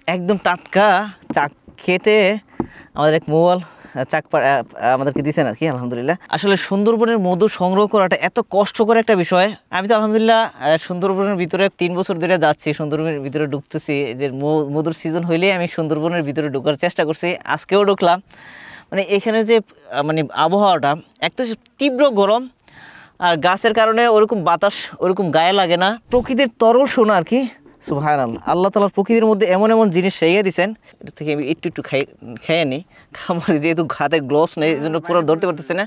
একদম টাটকা চাক খেতে আমাদের এক মোয়াল চাক আমাদেরকে দিয়েছেন আর কি। আলহামদুলিল্লাহ। আসলে সুন্দরবনের মধু সংগ্রহ করাটা এত কষ্টকর একটা বিষয়। আমি তো আলহামদুলিল্লাহ সুন্দরবনের ভিতরে 3 বছর ধরে যাচ্ছি, সুন্দরবনের ভিতরে ঢুকতেছি। যে মধুর সিজন হইলেই আমি সুন্দরবনের ভিতরে ঢোকার চেষ্টা করছি, আজকেও ঢুকলাম। মানে এখানে যে মানে আবহাওয়াটা এক তো তীব্র গরম, আর গাছের কারণে ওরকম বাতাস ওরকম গায়ে লাগে না, প্রকৃতির তরল শোনা আর কি। সুবহানাল্লাহ, আল্লাহ তাআলা প্রকৃতির মধ্যে এমন এমন জিনিস রেখে দিয়েছেন, এটা থেকে আমি একটু একটু খেয়ে নিই। আমার যেহেতু হাতে গ্লোভস নেই এই জন্য পুরো ধরতে পারতেছি না।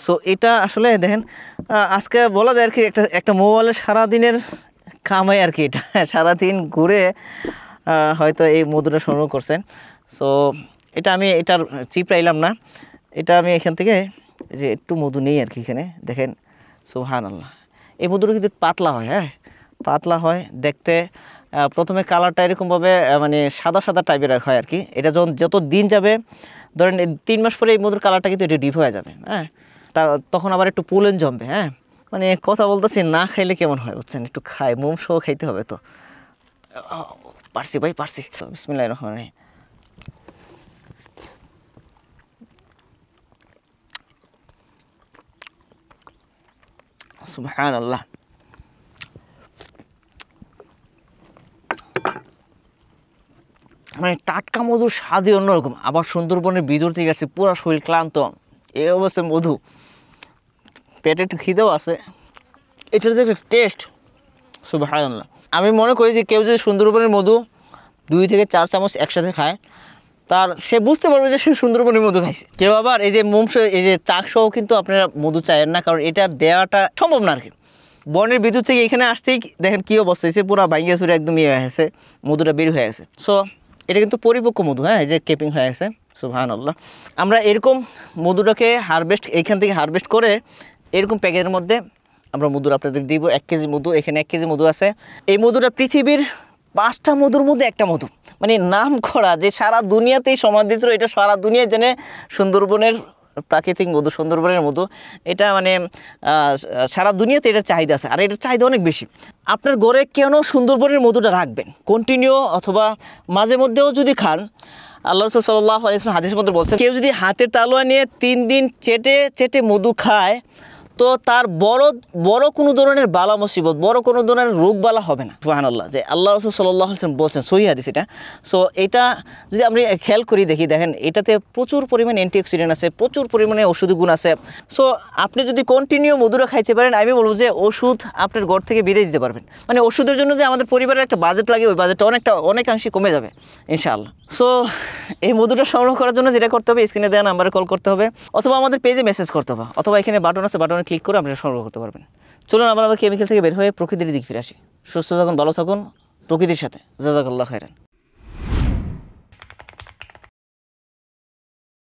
সো এটা আসলে দেখেন আজকে বলা যায় আর কি একটা মোবাইলের সারাদিনের কামাই আর কি। এটা সারাদিন ঘুরে হয়তো এই মধুটা সংগ্রহ করছেন। সো এটা আমি এটার চিপড়াইলাম না, এটা আমি এখান থেকে যে একটু মধু নেই আর কি। এখানে দেখেন সুবহানাল্লাহ, এই মধুটা কিন্তু পাতলা হয়, হ্যাঁ পাতলা হয় দেখতে। প্রথমে কালারটা এরকমভাবে মানে সাদা সাদা টাইপের হয় আর কি। এটা যত দিন যাবে, ধরেন 3 মাস পরে এই মধুর কালারটা কিন্তু এটা ডিপ হয়ে যাবে, হ্যাঁ। তখন আবার একটু পোলেন জমবে, হ্যাঁ। মানে কথা বলতেছি, না খাইলে কেমন হয় বুঝছেন, একটু খাই, মোম সহ খাইতে হবে। তো পারছি ভাই পারছি। বিসমিল্লাহির রহমানির রহিম। সুবহানাল্লাহ, মানে টাটকা মধুর স্বাদই অন্যরকম। আবার সুন্দরবনের ভিতর থেকে আসছে, পুরো শরীর ক্লান্ত, এই অবস্থায় মধু, পেটে একটু খিদেও আছে। এটার যে একটা টেস্ট, সুবহানাল্লাহ। আমি মনে করি যে কেউ যদি সুন্দরবনের মধু 2 থেকে 4 চামচ একসাথে খায়, সে বুঝতে পারবে যে সে সুন্দরবনের মধু খাইছে। কেউ আবার এই যে এই যে চাক সহ কিন্তু আপনারা মধু চায়েন না, কারণ এটা দেওয়াটা সম্ভব না আর কি। বনের ভিতর থেকে এখানে আসতেই দেখেন কী অবস্থা হয়েছে, পুরো ভাঙ্গিয়া চুরে একদম ইয়ে হয়ে গেছে, মধুটা বের হয়ে গেছে। সো এটা কিন্তু পরিপক্ক মধু, হ্যাঁ, এই যে কেপিং হয়ে গেছে। সুবহানাল্লাহ। আমরা এরকম মধুটাকে এইখান থেকে হারভেস্ট করে এরকম প্যাকেটের মধ্যে আমরা মধুর আপনাদের দিব। 1 কেজি মধু, এখানে 1 কেজি মধু আছে। এই মধুটা পৃথিবীর 5টা মধুর মধ্যে একটা মধু, মানে নাম করা, যে সারা দুনিয়াতেই সমাদৃত, এটা সারা দুনিয়ায় জেনে সুন্দরবনের প্রাকৃতিক মধু, সুন্দরবনের মধু। এটা মানে সারা দুনিয়াতে এটার চাহিদা আছে, আর এটার চাহিদা অনেক বেশি। আপনার ঘরে কেন সুন্দরবনের মধুটা রাখবেন কন্টিনিউ, অথবা মাঝে মধ্যেও যদি খান। আল্লাহ রাসূল সাল্লাল্লাহু আলাইহি ওয়াসাল্লাম হাদিসের মধ্যে বলছেন, কেউ যদি হাতের তালুয়া নিয়ে 3 দিন চেটে চেটে মধু খায়, তো তার বড় কোনো ধরনের বালা মুসিবত, বড় কোনো ধরনের রোগ বালা হবে না। সুবহানাল্লাহ, যে আল্লাহ রাসূল সাল্লাল্লাহু আলাইহি ওয়াসাল্লাম বলছেন, সহিহ হাদিস এটা। সো এটা যদি আমরা খেয়াল করি দেখেন এটাতে প্রচুর পরিমাণে অ্যান্টিঅক্সিডেন্ট আছে, প্রচুর পরিমাণে ওষুধি গুণ আছে। সো আপনি যদি কন্টিনিউ মধুরা খাইতে পারেন, আমি বলবো যে ওষুধ আপনার ঘর থেকে বিদায় দিতে পারবেন। মানে ওষুধের জন্য যে আমাদের পরিবারের একটা বাজেট লাগে, ওই বাজেটটা অনেকাংশে কমে যাবে ইনশাআল্লাহ। সো এই মধুটা সংগ্রহ করার জন্য যেটা করতে হবে, স্ক্রিনে দেওয়া নাম্বারে কল করতে হবে, অথবা আমাদের পেজে মেসেজ করতে হবে, অথবা এখানে বাটন আছে, বাটনে ক্লিক করে আপনারা সংগ্রহ করতে পারবেন। চলুন আমরা আবার কেমিক্যাল থেকে বের হয়ে প্রকৃতির দিকে ফিরে আসি। সুস্থ থাকুন, ভালো থাকুন প্রকৃতির সাথে। জাযাকাল্লাহু খাইরান।